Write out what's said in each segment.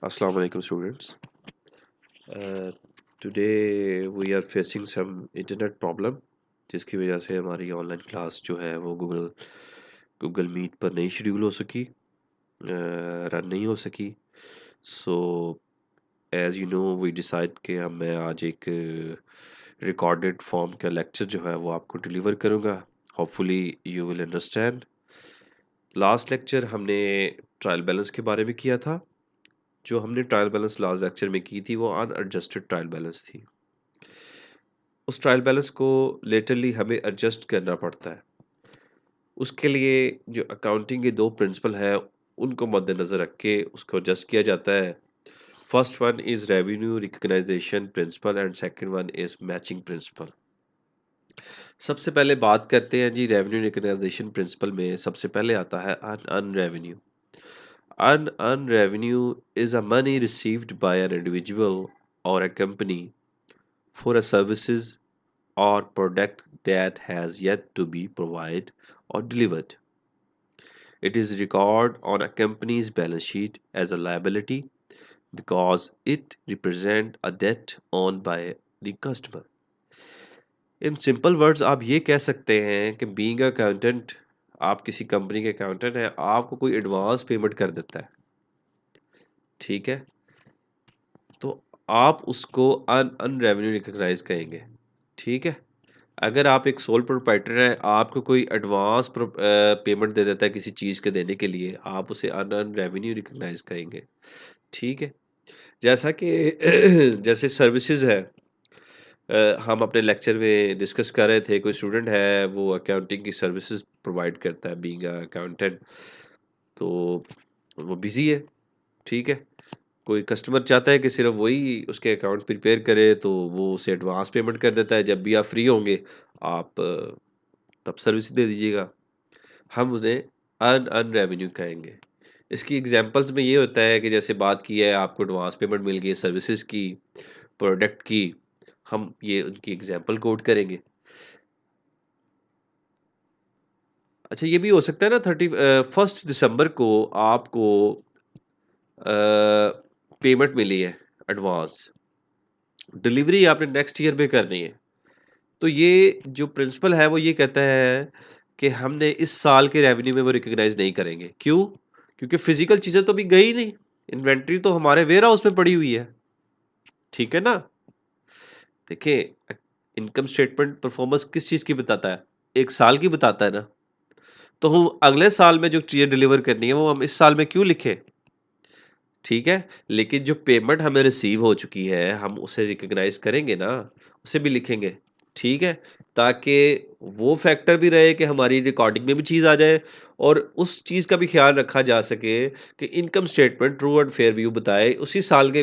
Assalamu alaikum students. Today we are facing some internet problem जिसकी वजह से हमारी ऑनलाइन क्लास जो है वो गूगल मीट पर नहीं शेड्यूल हो सकी, रन नहीं हो सकी। So as you know we decide कि मैं आज एक रिकॉर्डेड फॉर्म का लेक्चर जो है वो आपको डिलीवर करूँगा। Hopefully you will understand. Last lecture हमने ट्रायल बैलेंस के बारे में किया था। जो हमने ट्रायल बैलेंस लास्ट लेक्चर में की थी वो अनएडजस्टेड ट्रायल बैलेंस थी। उस ट्रायल बैलेंस को लेटरली हमें एडजस्ट करना पड़ता है। उसके लिए जो अकाउंटिंग के दो प्रिंसिपल हैं उनको मद्देनज़र रख के उसको एडजस्ट किया जाता है। First one is revenue recognition principle and second one is matching principle. सबसे पहले बात करते हैं जी रेवेन्यू रिकग्नाइजेशन प्रिंसिपल में सबसे पहले आता है अन revenue. Unearned revenue is a money received by an individual or a company for a services or product that has yet to be provided or delivered. It is recorded on a company's balance sheet as a liability because it represents a debt owned by the customer. In simple words आप ये कह सकते हैं कि being accountant, आप किसी company के accountant हैं, आपको कोई एडवांस पेमेंट कर देता है, ठीक है, तो आप उसको अन रेवेन्यू रिकॉग्नाइज कहेंगे, ठीक है। अगर आप एक सोल प्रोप्राइटर हैं, आपको कोई एडवांस पेमेंट दे देता है किसी चीज़ के देने के लिए, आप उसे अन रेवेन्यू रिकॉग्नाइज करेंगे, ठीक है। जैसा कि जैसे सर्विसेज है, हम अपने लेक्चर में डिस्कस कर रहे थे, कोई स्टूडेंट है वो अकाउंटिंग की सर्विसेज प्रोवाइड करता है बीइंग अकाउंटेंट, तो वो बिजी है, ठीक है। कोई कस्टमर चाहता है कि सिर्फ वही उसके अकाउंट प्रिपेयर करे, तो वो उसे एडवांस पेमेंट कर देता है। जब भी आप फ्री होंगे आप तब सर्विस दे दीजिएगा, हम उन्हें अन रेवेन्यू कहेंगे। इसकी एग्जांपल्स में ये होता है कि जैसे बात की है, आपको एडवांस पेमेंट मिल गई है सर्विसेज की, प्रोडक्ट की, हम ये उनकी एग्जांपल कोट करेंगे। अच्छा, ये भी हो सकता है ना 31 दिसंबर को आपको पेमेंट मिली है एडवांस, डिलीवरी आपने नेक्स्ट ईयर में करनी है। तो ये जो प्रिंसिपल है वो ये कहता है कि हमने इस साल के रेवेन्यू में वो रिकॉग्नाइज नहीं करेंगे। क्यों? क्योंकि फिजिकल चीज़ें तो अभी गई नहीं, इन्वेंट्री तो हमारे वेयर हाउस में पड़ी हुई है, ठीक है ना। देखिए, इनकम स्टेटमेंट परफॉर्मेंस किस चीज़ की बताता है? एक साल की बताता है ना। तो हम अगले साल में जो चीज़ें डिलीवर करनी है वो हम इस साल में क्यों लिखें, ठीक है। लेकिन जो पेमेंट हमें रिसीव हो चुकी है हम उसे रिकॉग्नाइज करेंगे ना, उसे भी लिखेंगे, ठीक है, ताकि वो फैक्टर भी रहे कि हमारी रिकॉर्डिंग में भी चीज़ आ जाए और उस चीज़ का भी ख्याल रखा जा सके कि income statement true and fair view बताए, उसी साल के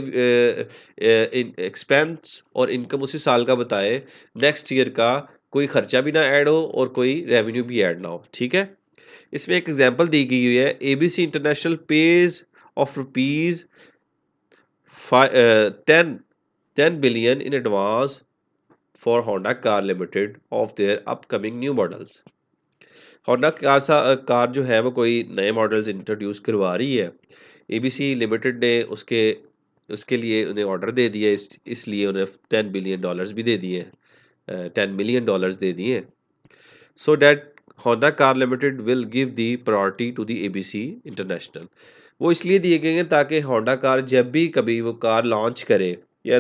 एक्सपेंस और इनकम उसी साल का बताए, नेक्स्ट ईयर का कोई खर्चा भी ना ऐड हो और कोई रेवेन्यू भी ऐड ना हो, ठीक है। इसमें एक एग्जांपल दी गई हुई है, ABC international page of rupees 10 billion in advance for Honda Car Limited of their upcoming new models. Honda car जो है वो कोई नए मॉडल्स इंट्रोड्यूस करवा रही है। एबीसी लिमिटेड ने उसके उसके लिए उन्हें ऑर्डर दे दिया, इसलिए उन्हें $10 बिलियन भी दे दिए, $10 मिलियन दे दिए, so that Honda Car Limited will give the priority to the ABC International। वो इसलिए दिए गए हैं ताकि होंडा कार जब भी कभी वो कार लॉन्च करे या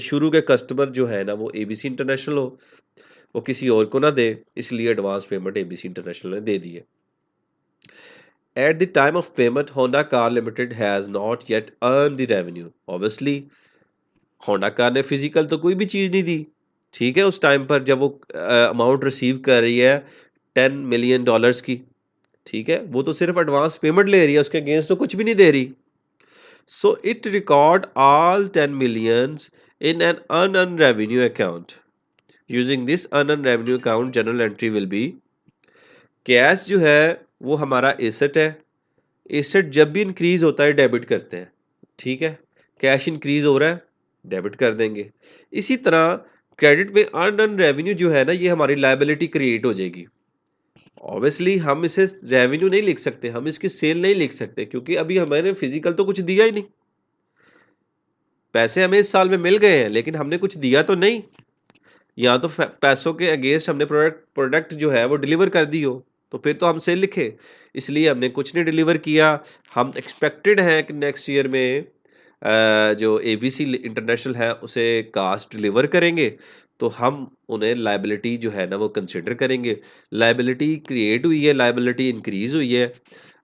शुरू के कस्टमर जो है ना वो एबीसी इंटरनेशनल हो, वो किसी और को ना दे, इसलिए एडवांस पेमेंट एबीसी इंटरनेशनल ने दे दी है। At the time of payment, Honda Car Limited has not yet earned the revenue. Obviously, Honda car ने फिजिकल तो कोई भी चीज़ नहीं दी, ठीक है। उस टाइम पर जब वो अमाउंट रिसीव कर रही है $10 मिलियन की, ठीक है, वो तो सिर्फ एडवांस पेमेंट ले रही है, उसके अगेंस्ट तो कुछ भी नहीं दे रही। So it record all 10 millions in an unearned revenue account. Using this unearned revenue account, journal entry will be cash जो है वो हमारा एसेट है। एसेट जब भी इंक्रीज होता है डेबिट करते हैं, ठीक है। कैश इंक्रीज हो रहा है, डेबिट कर देंगे। इसी तरह क्रेडिट में अनअर्न्ड रेवेन्यू जो है ना ये हमारी लायबिलिटी क्रिएट हो जाएगी। ऑब्वियसली हम इसे रेवेन्यू नहीं लिख सकते, हम इसकी सेल नहीं लिख सकते क्योंकि अभी हमारे फिजिकल तो कुछ दिया ही नहीं। पैसे हमें इस साल में मिल गए हैं लेकिन हमने कुछ दिया तो नहीं, या तो पैसों के अगेंस्ट हमने प्रोडक्ट जो है वो डिलीवर कर दी हो, तो फिर तो हम सेल लिखे। इसलिए हमने कुछ नहीं डिलीवर किया। हम एक्सपेक्टेड है कि नेक्स्ट ईयर में जो एबीसी इंटरनेशनल है उसे कास्ट डिलीवर करेंगे, तो हम उन्हें लायबिलिटी जो है ना वो कंसिडर करेंगे। लायबिलिटी क्रिएट हुई है, लायबिलिटी इंक्रीज हुई है।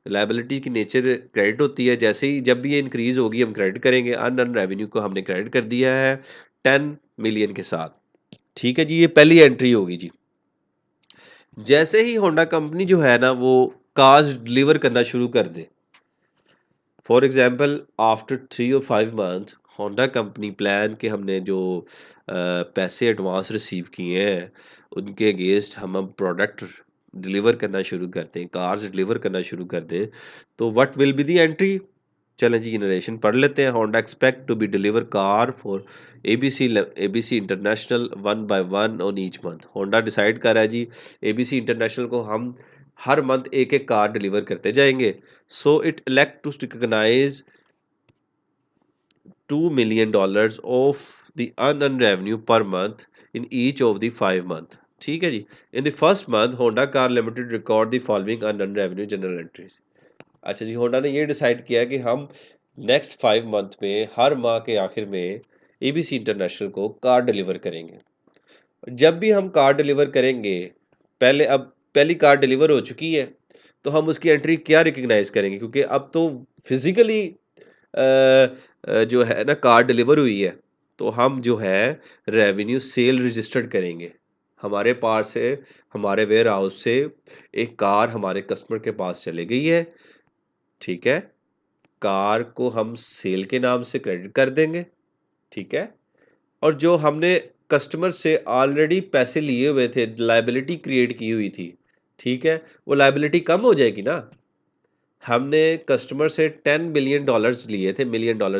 लायबिलिटी की नेचर क्रेडिट होती है, जैसे ही जब भी ये इंक्रीज होगी हम क्रेडिट करेंगे। अनअर्न रेवेन्यू को हमने क्रेडिट कर दिया है 10 मिलियन के साथ। ठीक है जी, ये पहली एंट्री होगी जी। जैसे ही होंडा कंपनी जो है ना वो कार्स डिलीवर करना शुरू कर दे, फॉर एग्जांपल आफ्टर 3 और 5 मंथ होंडा कंपनी प्लान के हमने जो पैसे एडवांस रिसीव किए हैं उनके अगेंस्ट हम अब प्रोडक्ट डिलीवर करना शुरू करते हैं, कार्स डिलीवर करना शुरू कर दें, तो what will be the entry. चलें जी, जनरेशन पढ़ लेते हैं। Honda expect to be deliver car for ABC international 1 by 1 on each month. Honda decide कर रहा है जी एबीसी इंटरनेशनल को हम हर मंथ एक एक कार डिलीवर करते जाएंगे। So it elect to recognize $2 million of the unearned revenue पर month in each of the 5 month. ठीक है जी। In the first month Honda car limited record the following unearned revenue journal entries. अच्छा जी, Honda ने ये decide किया कि हम नेक्स्ट 5 मंथ में हर माह के आखिर में एबीसी इंटरनेशनल को कार डिलीवर करेंगे। जब भी हम कार डिलीवर करेंगे, अब पहली कार डिलीवर हो चुकी है, तो हम उसकी एंट्री क्या रिकग्नाइज करेंगे, क्योंकि अब तो फिजिकली जो है ना कार डिलीवर हुई है, तो हम जो है रेवेन्यू सेल रजिस्टर्ड करेंगे। हमारे पास से, हमारे वेयर हाउस से एक कार हमारे कस्टमर के पास चली गई है। ठीक है, कार को हम सेल के नाम से क्रेडिट कर देंगे। ठीक है, और जो हमने कस्टमर से ऑलरेडी पैसे लिए हुए थे, लायबिलिटी क्रिएट की हुई थी, ठीक है, वो लायबिलिटी कम हो जाएगी ना। हमने कस्टमर से $10 बिलियन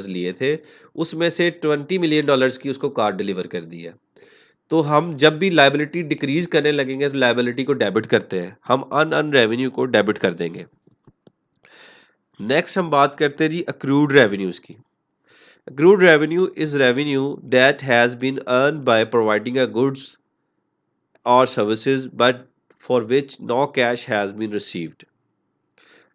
लिए थे, उसमें से $20 मिलियन की उसको कार डिलीवर कर दी है। तो हम जब भी लायबिलिटी डिक्रीज करने लगेंगे तो लायबिलिटी को डेबिट करते हैं, हम अन रेवेन्यू को डेबिट कर देंगे। नेक्स्ट हम बात करते हैं जी अक्रूड रेवेन्यूज की। Accrued revenue is revenue that has been earned by providing a goods or services but for which no cash has been received.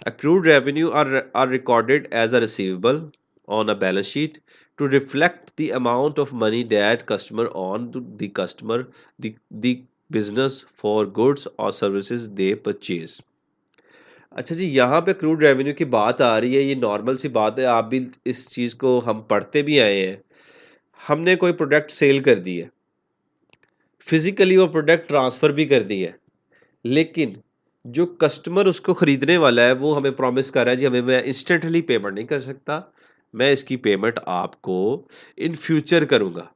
Accrued revenue are recorded as a receivable on a balance sheet to reflect the amount of money that customer on to the customer the business for goods or services they purchase. अच्छा जी, यहाँ पे crude revenue की बात आ रही है, ये normal सी बात है, आप भी इस चीज़ को हम पढ़ते भी आए हैं। हमने कोई प्रोडक्ट सेल कर दी है, फिजिकली वो प्रोडक्ट ट्रांसफ़र भी कर दी है, लेकिन जो कस्टमर उसको ख़रीदने वाला है वो हमें प्रॉमिस कर रहा है जी हमें, मैं इंस्टेंटली पेमेंट नहीं कर सकता, मैं इसकी पेमेंट आपको इन फ्यूचर करूँगा।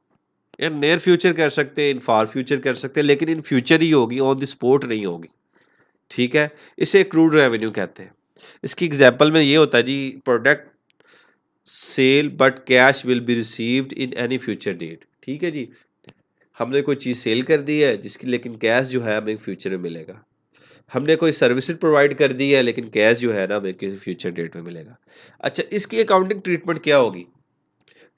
या नियर फ्यूचर कर सकते हैं, इन फार फ्यूचर कर सकते हैं, लेकिन इन फ्यूचर ही होगी, ऑन द स्पॉट नहीं होगी। ठीक है, इसे क्रूड रेवेन्यू कहते हैं। इसकी एग्जांपल में ये होता है जी, product sale but cash will be received in any future date. ठीक है जी, हमने कोई चीज़ सेल कर दी है जिसकी, लेकिन कैश जो है हमें फ्यूचर में मिलेगा। हमने कोई सर्विसेज प्रोवाइड कर दी है लेकिन कैश जो है ना हमें किसी फ्यूचर डेट में मिलेगा। अच्छा, इसकी अकाउंटिंग ट्रीटमेंट क्या होगी।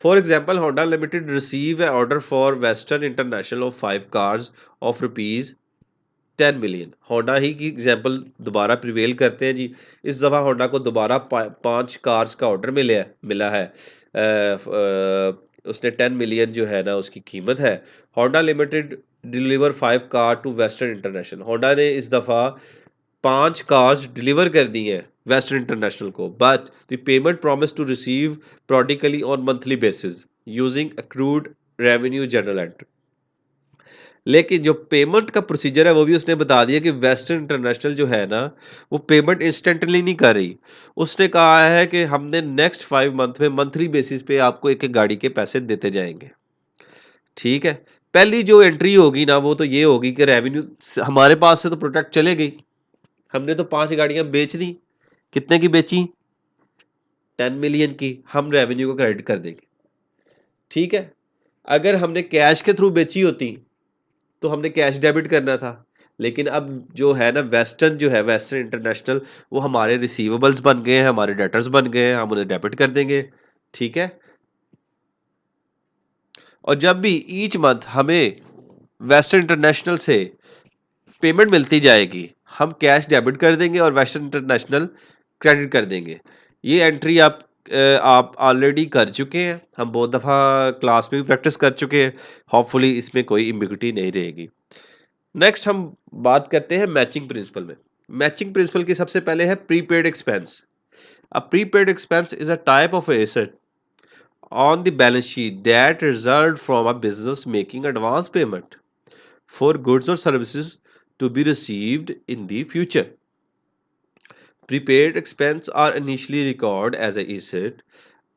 For example Honda limited receive a order for Western International of 5 cars of ₹10 million. Honda ही की एग्जांपल दोबारा प्रिवेल करते हैं जी। इस दफ़ा होंडा को दोबारा 5 कार्स का ऑर्डर मिला है। उसने 10 मिलियन जो है ना उसकी कीमत है। Honda limited deliver 5 car to Western International. Honda ने इस दफ़ा 5 कार्स डिलीवर कर दी हैं वेस्टर्न इंटरनेशनल को, but the payment promise to receive periodically on monthly basis using accrued revenue journal entry. लेकिन जो पेमेंट का प्रोसीजर है वो भी उसने बता दिया कि वेस्टर्न इंटरनेशनल जो है ना वो पेमेंट इंस्टेंटली नहीं कर रही। उसने कहा है कि हमने नेक्स्ट 5 मंथ में मंथली बेसिस पे आपको एक एक गाड़ी के पैसे देते जाएंगे। ठीक है, पहली जो एंट्री होगी ना वो तो ये होगी कि रेवेन्यू हमारे पास से तो प्रोडक्ट चले गई, हमने तो 5 गाड़ियां बेच दी। कितने की बेची, 10 मिलियन की, हम रेवेन्यू को क्रेडिट कर देंगे। ठीक है, अगर हमने कैश के थ्रू बेची होती तो हमने कैश डेबिट करना था, लेकिन अब जो है ना वेस्टर्न इंटरनेशनल, वो हमारे रिसीवेबल्स बन गए हैं, हमारे डेटर्स बन गए हैं, हम उन्हें डेबिट कर देंगे। ठीक है, और जब भी ईच मंथ हमें वेस्टर्न इंटरनेशनल से पेमेंट मिलती जाएगी, हम कैश डेबिट कर देंगे और वेस्टर्न इंटरनेशनल क्रेडिट कर देंगे। ये एंट्री आप ऑलरेडी कर चुके हैं, हम बहुत दफ़ा क्लास में भी प्रैक्टिस कर चुके हैं। होपफुली इसमें कोई एम्बिग्यूटी नहीं रहेगी। नेक्स्ट हम बात करते हैं मैचिंग प्रिंसिपल में। मैचिंग प्रिंसिपल की सबसे पहले है prepaid expense. A prepaid expense is a type of asset on the balance sheet that result from a business making advance payment for goods or services to be received in the future. Prepaid expense are initially recorded as a asset,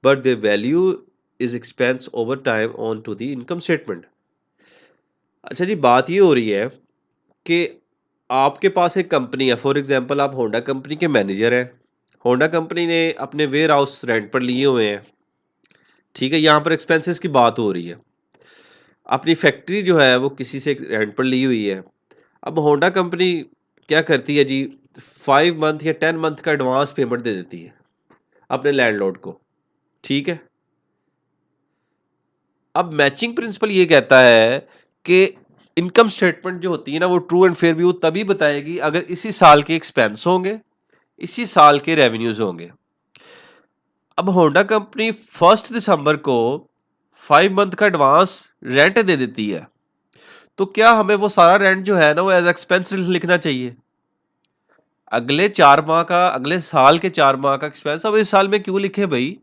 but their value is expense over time onto the income statement. अच्छा जी, बात ये हो रही है कि आपके पास एक company है, फॉर एग्जांपल आप होंडा कंपनी के मैनेजर हैं। होंडा कंपनी ने अपने वेयर हाउस रेंट पर लिए हुए हैं, ठीक है, यहाँ पर एक्सपेंसेस की बात हो रही है। अपनी फैक्ट्री जो है वो किसी से रेंट पर ली हुई है। अब होंडा कंपनी क्या करती है जी, 5 मंथ या 10 मंथ का एडवांस पेमेंट दे देती है अपने लैंडलॉर्ड को, ठीक है। अब मैचिंग प्रिंसिपल ये कहता है कि इनकम स्टेटमेंट जो होती है ना, वो ट्रू एंड फेयर व्यू तभी बताएगी अगर इसी साल के एक्सपेंस होंगे, इसी साल के रेवेन्यूज होंगे। अब होंडा कंपनी 1 दिसंबर को 5 मंथ का एडवांस रेंट दे देती है, तो क्या हमें वो सारा रेंट जो है ना वो एज एक्सपेंस लिखना चाहिए? अगले 4 माह का, अगले साल के 4 माह का एक्सपेंस अब इस साल में क्यों लिखे भाई?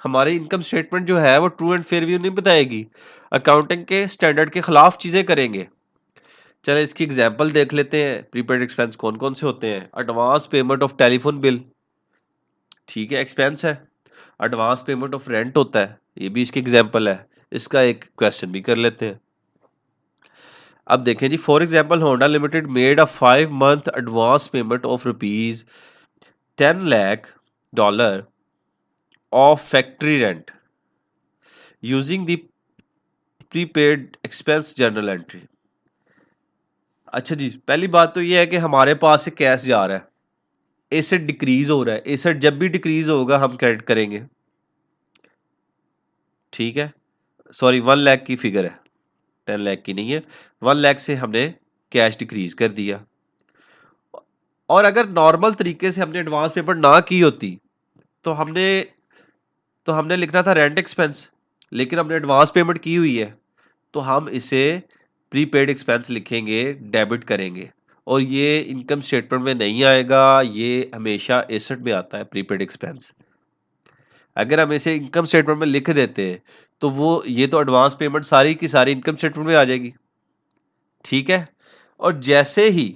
हमारी इनकम स्टेटमेंट जो है वो ट्रू एंड फेयर व्यू नहीं बताएगी, अकाउंटिंग के स्टैंडर्ड के खिलाफ चीजें करेंगे। चले इसकी एग्जांपल देख लेते हैं। प्रीपेड एक्सपेंस कौन कौन से होते हैं? Advance payment of telephone bill, ठीक है, एक्सपेंस है। एडवांस पेमेंट ऑफ रेंट होता है, ये भी इसकी एग्जांपल है। इसका एक क्वेश्चन भी कर लेते हैं। अब देखें जी, for example Honda limited made a 5 month advance payment of rupees 10 lakh dollar of factory rent using the prepaid expense journal entry. अच्छा जी, पहली बात तो ये है कि हमारे पास से कैश जा रहा है, एसेट डिक्रीज हो रहा है। एसेट जब भी डिक्रीज होगा हम क्रेडिट करेंगे, ठीक है। सॉरी, 1 लाख की फिगर है, 10 लाख की नहीं है। 1 लाख से हमने कैश डिक्रीज कर दिया। और अगर नॉर्मल तरीके से हमने एडवांस पेमेंट ना की होती तो हमने लिखना था रेंट एक्सपेंस, लेकिन हमने एडवांस पेमेंट की हुई है तो हम इसे प्रीपेड एक्सपेंस लिखेंगे, डेबिट करेंगे। और ये इनकम स्टेटमेंट में नहीं आएगा, ये हमेशा एसेट में आता है प्रीपेड एक्सपेंस। अगर हम इसे इनकम स्टेटमेंट में लिख देते हैं तो वो ये तो एडवांस पेमेंट सारी की सारी इनकम स्टेटमेंट में आ जाएगी, ठीक है। और जैसे ही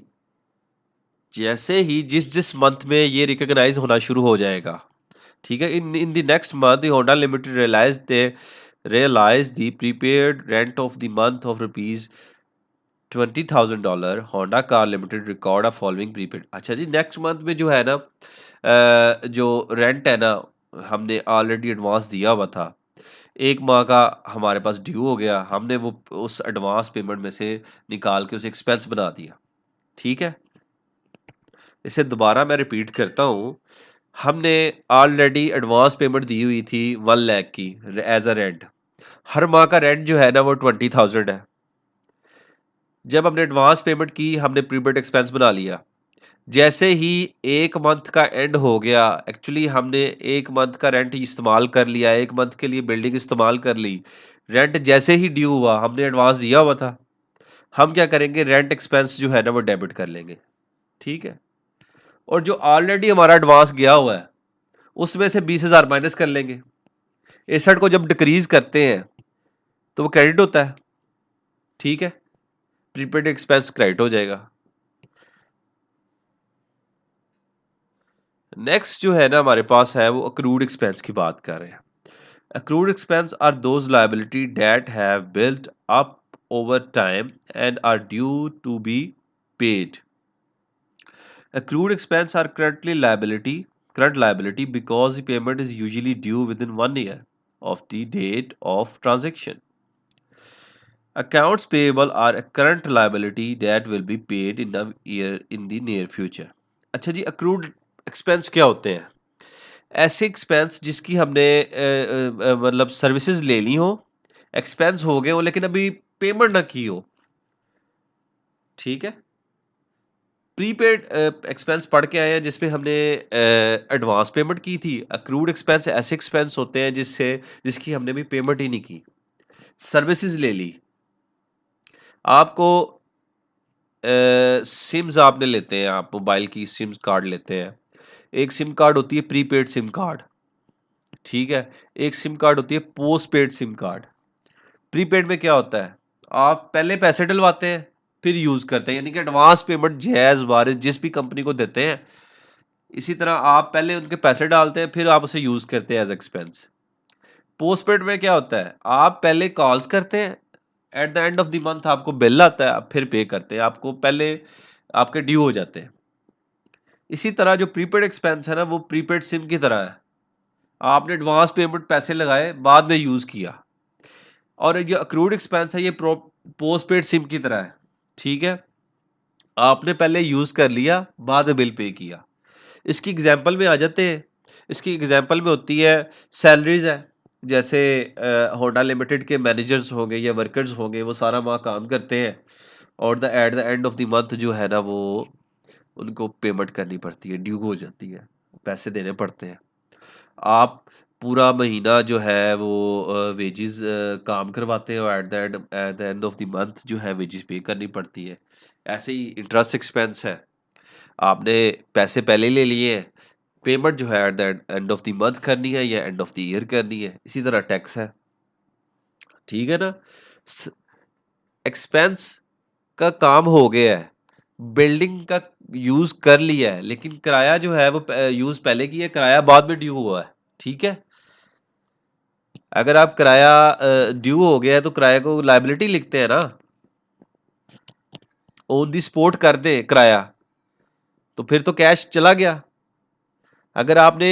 जिस जिस मंथ में ये रिकॉग्नाइज होना शुरू हो जाएगा, ठीक है, in the next month Honda limited realize the prepaid rent of the month of rupees $20,000 Honda car limited record a following prepaid. अच्छा जी, नेक्स्ट मंथ में जो है ना, जो रेंट है ना, हमने ऑलरेडी एडवांस दिया हुआ था, 1 माह का हमारे पास ड्यू हो गया, हमने वो उस एडवांस पेमेंट में से निकाल के उसे एक्सपेंस बना दिया, ठीक है। इसे दोबारा मैं रिपीट करता हूँ। हमने ऑलरेडी एडवांस पेमेंट दी हुई थी 1 लाख की एज अ रेंट। हर माह का रेंट जो है ना वो 20,000 है। जब हमने एडवांस पेमेंट की, हमने प्रीपेड एक्सपेंस बना लिया। जैसे ही 1 मंथ का एंड हो गया, एक्चुअली हमने 1 मंथ का रेंट इस्तेमाल कर लिया, 1 मंथ के लिए बिल्डिंग इस्तेमाल कर ली। रेंट जैसे ही ड्यू हुआ, हमने एडवांस दिया हुआ था, हम क्या करेंगे, रेंट एक्सपेंस जो है ना वो डेबिट कर लेंगे, ठीक है। और जो ऑलरेडी हमारा एडवांस गया हुआ है उसमें से 20,000 माइनस कर लेंगे। एसेट को जब डिक्रीज करते हैं तो वो क्रेडिट होता है, ठीक है, प्रीपेड एक्सपेंस क्रेडिट हो जाएगा। नेक्स्ट जो है ना हमारे पास है वो अक्रूड एक्सपेंस की बात कर रहे हैं। Accrued expense are those liability that have built up over time and are due to be paid. Accrued expense are current liability because the payment is usually due within 1 year of the date of transaction. Accounts payable are a current liability that will be paid in the near future. अच्छा जी, accrued expense क्या होते हैं? ऐसे expense जिसकी हमने मतलब services ले ली हो, एक्सपेंस हो गए हो लेकिन अभी पेमेंट ना की हो, ठीक है। प्रीपेड एक्सपेंस पढ़ के आए हैं जिसमें हमने एडवांस पेमेंट की थी। अक्रूड एक्सपेंस ऐसे एक्सपेंस होते हैं जिसकी हमने भी पेमेंट ही नहीं की, सर्विसेज ले ली। आपको सिम्स आपने लेते हैं, आप मोबाइल की सिम्स कार्ड लेते हैं। एक सिम कार्ड होती है प्रीपेड सिम कार्ड, ठीक है। एक सिम कार्ड होती है post paid SIM card. Prepaid में क्या होता है, आप पहले पैसे डलवाते हैं फिर यूज करते हैं, यानी कि एडवांस पेमेंट जैज वारिस जिस भी कंपनी को देते हैं, इसी तरह आप पहले उनके पैसे डालते हैं फिर आप उसे यूज करते हैं एज एक्सपेंस। पोस्टपेड में क्या होता है, आप पहले कॉल्स करते हैं, at the end of the month आपको बिल आता है, आप फिर पे करते हैं, आपको पहले आपके ड्यू हो जाते हैं। इसी तरह जो प्रीपेड एक्सपेंस है ना, वो प्रीपेड सिम की तरह है, आपने एडवांस पेमेंट पैसे लगाए बाद में यूज किया। और ये अक्रूड एक्सपेंस है, ये पोस्टपेड सिम की तरह है, ठीक है। आपने पहले यूज कर लिया बाद में बिल पे किया। इसकी एग्जांपल में आ जाते हैं। इसकी एग्जांपल में होती है सैलरीज है, जैसे होंडा लिमिटेड के मैनेजर्स हो गए या वर्कर्स हो गए, वो सारा वहाँ काम करते हैं और the at the end of the month जो है ना, वो उनको पेमेंट करनी पड़ती है, ड्यू हो जाती है, पैसे देने पड़ते हैं। आप पूरा महीना जो है वो वेजेस काम करवाते हो, at the end of the month जो है वेजेस पे करनी पड़ती है। ऐसे ही इंटरेस्ट एक्सपेंस है, आपने पैसे पहले ले लिए हैं, पेमेंट जो है at the end of the month करनी है या एंड ऑफ द ईयर करनी है। इसी तरह टैक्स है, ठीक है ना। एक्सपेंस का काम हो गया है, बिल्डिंग का यूज कर लिया है, लेकिन किराया जो है वो यूज पहले किया है, किराया बाद में ड्यू हुआ है, ठीक है। अगर आप किराया ड्यू हो गया है तो किराए को लायबिलिटी लिखते हैं ना, ऑन दी स्पॉट कर दे किराया तो फिर तो कैश चला गया। अगर आपने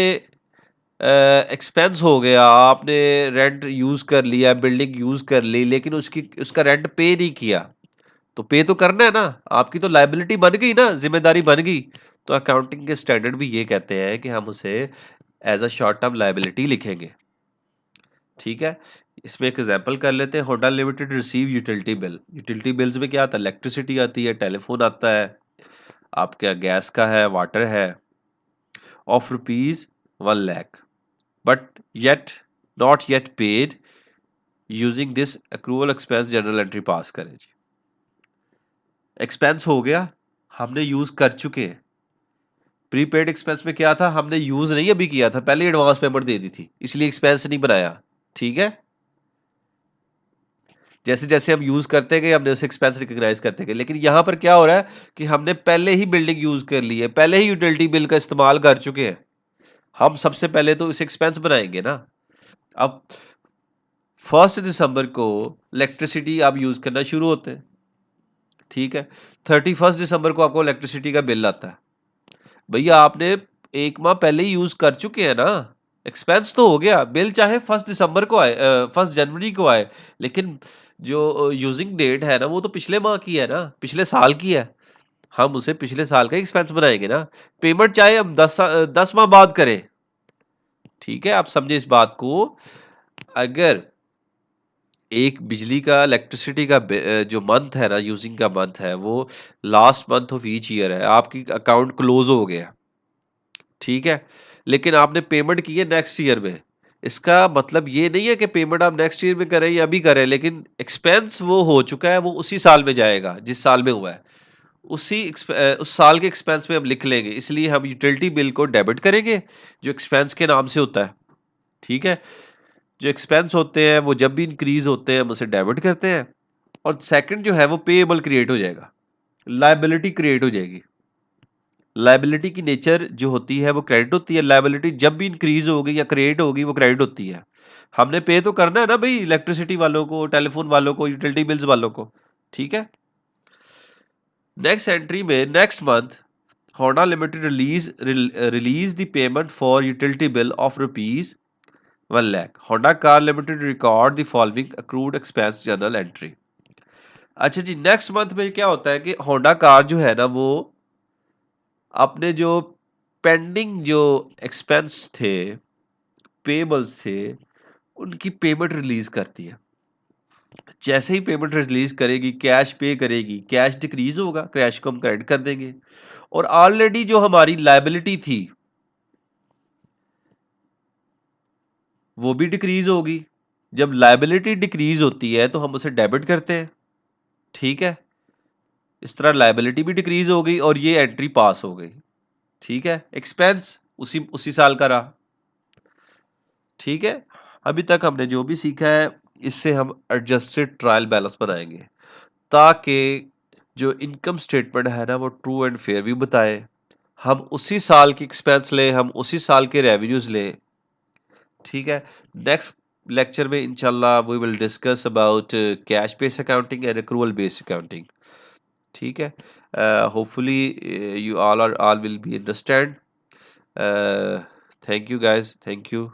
एक्सपेंस हो गया, आपने रेंट यूज कर लिया, बिल्डिंग यूज कर ली, लेकिन उसका रेंट पे नहीं किया, तो पे तो करना है ना, आपकी तो लायबिलिटी बन गई ना, जिम्मेदारी बन गई। तो अकाउंटिंग के स्टैंडर्ड भी ये कहते हैं कि हम उसे as a short term liability लिखेंगे, ठीक है। इसमें एक एग्जांपल कर लेते हैं, Honda limited receive utility bill. Utility bills में क्या आता है, इलेक्ट्रिसिटी आती है, टेलीफोन आता है, आपका गैस का है, वाटर है, of ₹1 lakh, but yet not yet paid using this accrual expense journal entry पास करें जी। एक्सपेंस हो गया, हमने यूज कर चुके हैं। प्रीपेड एक्सपेंस में क्या था, हमने यूज नहीं अभी किया था, पहले एडवांस पेमेंट दे दी थी, इसलिए एक्सपेंस नहीं बनाया, ठीक है। जैसे जैसे हम यूज करते गए हमने उसे एक्सपेंस रिकॉग्नाइज करते गए, लेकिन यहां पर क्या हो रहा है कि हमने पहले ही बिल्डिंग यूज कर ली है, पहले ही यूटिलिटी बिल का इस्तेमाल कर चुके हैं, हम सबसे पहले तो इसे एक्सपेंस बनाएंगे ना। अब 1 दिसंबर को इलेक्ट्रिसिटी आप यूज करना शुरू होते हैं, ठीक है। 31 दिसंबर को आपको इलेक्ट्रिसिटी का बिल आता है, भैया आपने एक माह पहले ही यूज कर चुके हैं ना, एक्सपेंस तो हो गया, बिल चाहे 1 दिसंबर को आए, 1 जनवरी को आए, लेकिन जो यूजिंग डेट है ना, वो तो पिछले माह की है ना, पिछले साल की है, हम उसे पिछले साल का एक्सपेंस बनाएंगे ना। पेमेंट चाहे हम 10 माह बाद करें, ठीक है, आप समझे इस बात को। अगर एक बिजली का इलेक्ट्रिसिटी का जो मंथ है ना, यूजिंग का मंथ है, वो last month of each year है, आपकी अकाउंट क्लोज हो गया, ठीक है, लेकिन आपने पेमेंट की है नेक्स्ट ईयर में, इसका मतलब ये नहीं है कि पेमेंट आप नेक्स्ट ईयर में करें या अभी करें, लेकिन एक्सपेंस वो हो चुका है, वो उसी साल में जाएगा जिस साल में हुआ है, उस साल के एक्सपेंस में हम लिख लेंगे, इसलिए हम यूटिलिटी बिल को डेबिट करेंगे जो एक्सपेंस के नाम से होता है, ठीक है। जो एक्सपेंस होते हैं वो जब भी इंक्रीज होते हैं हम उसे डेबिट करते हैं, और सेकंड जो है वो पेएबल क्रिएट हो जाएगा, लायबिलिटी क्रिएट हो जाएगी। लायबिलिटी की नेचर जो होती है वो क्रेडिट होती है, लायबिलिटी जब भी इंक्रीज होगी या क्रिएट होगी वो क्रेडिट होती है। हमने पे तो करना है ना भाई, इलेक्ट्रिसिटी वालों को, टेलीफोन वालों को, यूटिलिटी बिल्स वालों को, ठीक है। नेक्स्ट एंट्री में next month Honda limited release the payment for utility bill of ₹1 lakh. Honda car limited record the following accrued expense journal entry. अच्छा जी, नेक्स्ट मंथ में क्या होता है कि होंडा कार जो है ना, वो अपने जो पेंडिंग जो एक्सपेंस थे, पेबल्स थे, उनकी पेमेंट रिलीज करती है, जैसे ही पेमेंट रिलीज करेगी, कैश पे करेगी, कैश डिक्रीज होगा, कैश को हम क्रेडिट कर देंगे, और ऑलरेडी जो हमारी लायबिलिटी थी वो भी डिक्रीज होगी। जब लायबिलिटी डिक्रीज होती है तो हम उसे डेबिट करते हैं, ठीक है। इस तरह लायबिलिटी भी डिक्रीज हो गई और ये एंट्री पास हो गई, ठीक है। एक्सपेंस उसी उसी साल का रहा, ठीक है। अभी तक हमने जो भी सीखा है इससे हम एडजस्टेड ट्रायल बैलेंस बनाएंगे, ताकि जो इनकम स्टेटमेंट है ना वो ट्रू एंड फेयर भी बताए। हम उसी साल की एक्सपेंस लें, हम उसी साल के रेवेन्यूज लें, ठीक है। नेक्स्ट लेक्चर में इंशाल्लाह we will discuss about cash based accounting and accrual based accounting, ठीक है। Hopefully you all will be understand. Thank you guys, thank you.